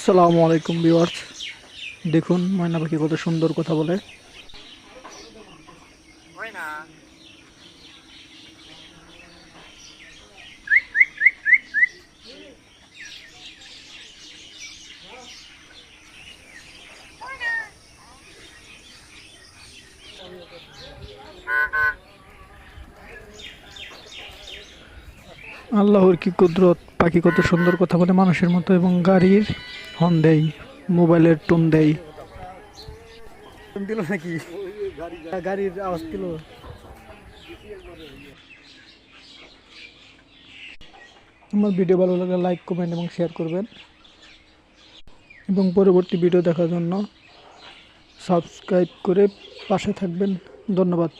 আসসালামু আলাইকুম ভিউয়ার্স। দেখুন ময়না পাখি কত সুন্দর কথা বলে। আল্লাহর কি কুদরত, পাখি কত সুন্দর কথা বলে মানুষের মতো, এবং গাড়ির হর্ন দেয়, মোবাইলের টোন দেয়। দিল নাকি গাড়ির আওয়াজ দিল। আমার ভিডিও ভালো লাগলে লাইক, কমেন্ট এবং শেয়ার করবেন, এবং পরবর্তী ভিডিও দেখার জন্য সাবস্ক্রাইব করে পাশে থাকবেন। ধন্যবাদ।